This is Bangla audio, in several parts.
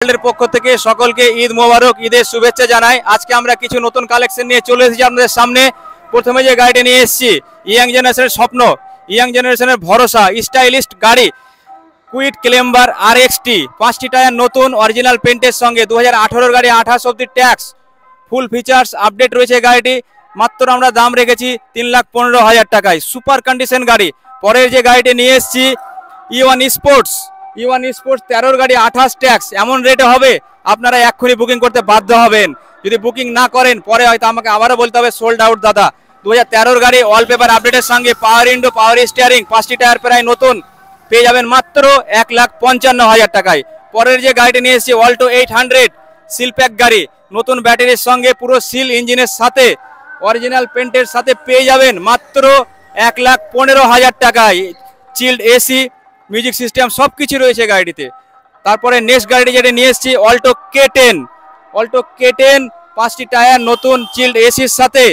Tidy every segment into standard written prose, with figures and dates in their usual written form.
এর পক্ষ থেকে সকলকে ঈদ মোবারক, ঈদের শুভেচ্ছা জানাই। আজকে আমরা কিছু নতুন কালেকশন নিয়ে চলে এসেছি আপনাদের সামনে। প্রথমে যে গাড়িটি নিয়ে এসেছি, ইয়াং জেনারেশনের স্বপ্ন, ইয়াং জেনারেশনের ভরসা, স্টাইলিস্ট গাড়ি কুইড ক্লেম্বার RXT, 5টি টায়ার নতুন অরিজিনাল পেন্টের সঙ্গে, 2018 গাড়ি, 28 অব্দি ট্যাক্স, ফুল ফিচার্স আপডেট রয়েছে গাড়িটি। মাত্র আমরা দাম রেখেছি 3,15,000 টাকায়, সুপার কন্ডিশন গাড়ি। পরের যে গাড়িটি নিয়ে এসেছি E1 স্পোর্টস, E1 স্পোর্টস 13 গাড়ি, 28 ট্যাক্স। এমন রেটে হবে আপনারা এক্ষুনি বুকিং করতে বাধ্য হবেন। যদি বুকিং না করেন পরে হয়তো আমাকে আবারও বলতে হবে সোল্ড আউট দাদা। 2013 গাড়ি, অল পেপার আপডেটের সঙ্গে, পাওয়ার উইন্ডো, পাওয়ার স্টিয়ারিং, 5টি টায়ার প্রায় নতুন, পেয়ে যাবেন মাত্র 1,55,000 টাকায়। পরের যে গাড়িটি নিয়ে এসেছি অল্টো 800 সিল প্যাক গাড়ি, নতুন ব্যাটারির সঙ্গে, পুরো সিল ইঞ্জিনের সাথে, অরিজিনাল পেন্টের সাথে পেয়ে যাবেন মাত্র 1,15,000 টাকায়। চিল্ড এসি, মিউজিক সিস্টেম সব কিছু রয়েছে গাড়িটিতে। তারপরে নেক্সট গাড়িটি যেটা নিয়ে এসেছি অল্টো K10, অল্টো K10 5টি টায়ার নতুন, চিল্ড এসির সাথে,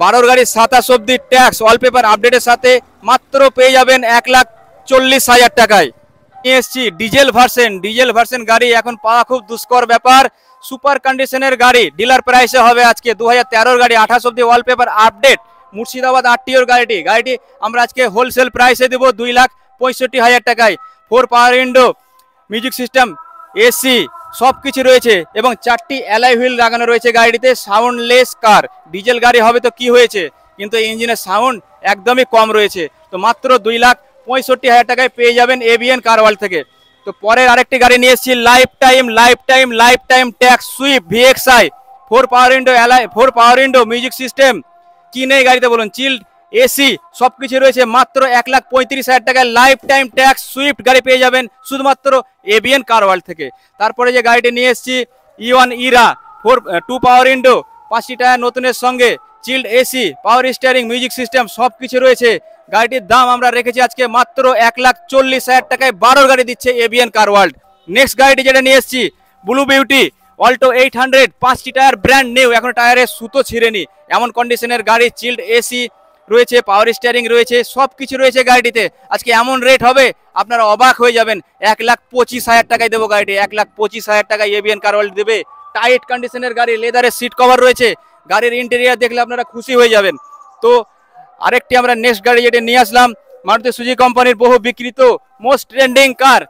12 গাড়ি, 27 অব্দি ট্যাক্স, অল পেপার আপডেটের সাথে, মাত্র পেয়ে যাবেন 1,40,000 টাকায়। নিয়ে এসেছি ডিজেল ভার্সন গাড়ি, এখন পাওয়া খুব দুষ্কর ব্যাপার। সুপার কন্ডিশনের গাড়ি, ডিলার প্রাইসে হবে আজকে। 2013 গাড়ি, 28 অব্দি অল পেপার আপডেট, মুর্শিদাবাদ RTOর গাড়িটি আমরা আজকে হোলসেল প্রাইসে দেবো 2,65,000 টাকায়। 4 পাওয়ার উইন্ডো, মিউজিক সিস্টেম, এসি সব কিছু রয়েছে এবং 4টি অ্যালয় হুইল লাগানো রয়েছে গাড়িটিতে। সাউন্ডলেস কার, ডিজেল গাড়ি হবে তো কি হয়েছে, কিন্তু ইঞ্জিনের সাউন্ড একদমই কম রয়েছে। তো মাত্র 2,65,000 টাকায় পেয়ে যাবেন ABN কার ওয়ার্ল্ড থেকে। তো পরের আরেকটি গাড়ি নিয়ে এসেছি life time tax Swift VXI, 4 পাওয়ার উইন্ডো, মিউজিক সিস্টেম, কি নেই গাড়িতে বলুন, চিল্ড এসি সবকিছু রয়েছে। মাত্র 1,35,000 টাকায় লাইফ টাইম ট্যাক্স সুইফট গাড়ি পেয়ে যাবেন শুধুমাত্র ABN কার ওয়ার্ল্ড থেকে। তারপরে যে গাড়িটি নিয়ে এসেছি E1 ইরা, 2 পাওয়ার উইন্ডো, 5টি টায়ার নতুনের সঙ্গে, child AC, power steering, music system সব কিছু রয়েছে। গাড়িটির দাম আমরা রেখেছি আজকে মাত্র 1,40,000 টাকায়। 12 গাড়ি দিচ্ছে ABN কার ওয়ার্ল্ড। নেক্সট গাড়িটি যেটা নিয়ে এসেছি ব্লু বিউটি, অল্টো 800, 5টি টায়ার ব্র্যান্ড নিউ, এখন টায়ারের সুতো ছিঁড়েনি, এমন কন্ডিশনের গাড়ি, চিল্ড এসি রয়েছে, পাওয়ার স্টিয়ারিং রয়েছে, সব কিছু রয়েছে গাড়িটিতে। আজকে এমন রেট হবে আপনারা অবাক হয়ে যাবেন। 1,25,000 টাকায় দেবো গাড়িটি, 1,25,000 টাকায় ABN কার ওয়ার্ল্ড দেবে। টাইট কন্ডিশনের গাড়ি, লেদারের সিট কভার রয়েছে, গাড়ির ইন্টেরিয়ার দেখলে আপনারা খুশি হয়ে যাবেন। তো আরেকটি আমরা নেক্সট গাড়ি যেটা নিয়ে আসলাম, মারুতি সুজুকি কোম্পানির বহু বিক্রিত মোস্ট ট্রেন্ডিং কার,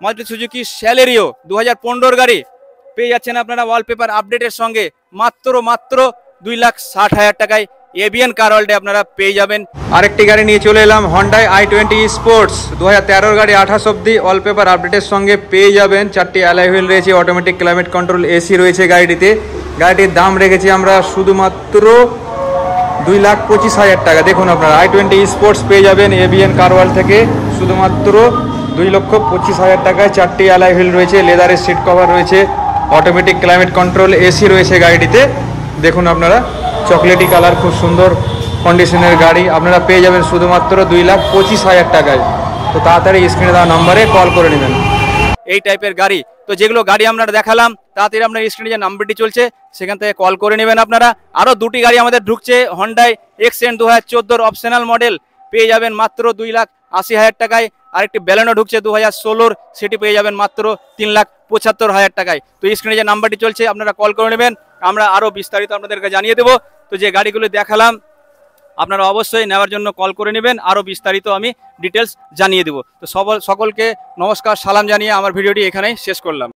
মারুতি সুজুকি স্যালেরিও, 2015 গাড়ি, পেয়ে যাচ্ছেন আপনারা ওয়ালপেপার আপডেটের সঙ্গে মাত্র 2,60,000 টাকায় ABN কার ওয়ার্ল্ডে আপনারা পেয়ে যাবেন। আরেকটি গাড়ি নিয়ে চলে এলাম Hyundai i20 স্পোর্টস, 2013 গাড়ি, 28 অব্দি ওয়ালপেপার আপডেটের সঙ্গে পেয়ে যাবেন। 4টি অ্যালয় হুইল রয়েছে, অটোমেটিক ক্লাইমেট কন্ট্রোল এসি রয়েছে গাড়িটিতে। গাড়িটির দাম রেখেছি আমরা শুধুমাত্র 2,25,000 টাকা। দেখুন আপনারা i20 স্পোর্টস পেয়ে যাবেন ABN কার ওয়ার্ল্ড থেকে শুধুমাত্র 2,25,000 টাকায়। 4টি অ্যালয় হুইল রয়েছে, লেদারের সিট কভার রয়েছে, অটোমেটিক ক্লাইমেট কন্ট্রোল এসি রয়েছে গাড়িটিতে। দেখুন আপনারা চকলেটি কালার, খুব সুন্দর কন্ডিশনের গাড়ি আপনারা পেয়ে যাবেন শুধুমাত্র 2,25,000 টাকায়। তো তাড়াতাড়ি স্ক্রিনে দেওয়া নাম্বারে কল করে নেবেন এই টাইপের গাড়ি। তো যেগুলো গাড়ি আমরা দেখালাম, তাড়াতাড়ি আপনার স্ক্রিনে যে নাম্বারটি চলছে সেখান থেকে কল করে নেবেন আপনারা। আরও 2টি গাড়ি আমাদের ঢুকছে, Hyundai Accent 2014 অপশনাল মডেল, পেয়ে যাবেন মাত্র 2,80,000 টাকায়। আরেকটি ব্যালেনো ঢুকছে 2016, সেটি পেয়ে যাবেন মাত্র 3,75,000 টাকায়। তো স্ক্রিনে যে নাম্বারটি চলছে আপনারা কল করে নেবেন, আমরা আরও বিস্তারিত আপনাদেরকে জানিয়ে দেবো। তো যে গাড়িগুলো দেখালাম আপনারা অবশ্যই নেওয়ার জন্য কল করে নেবেন, আরও বিস্তারিত আমি ডিটেলস জানিয়ে দেবো। তো সকলকে নমস্কার, সালাম জানিয়ে আমার ভিডিওটি এখানেই শেষ করলাম।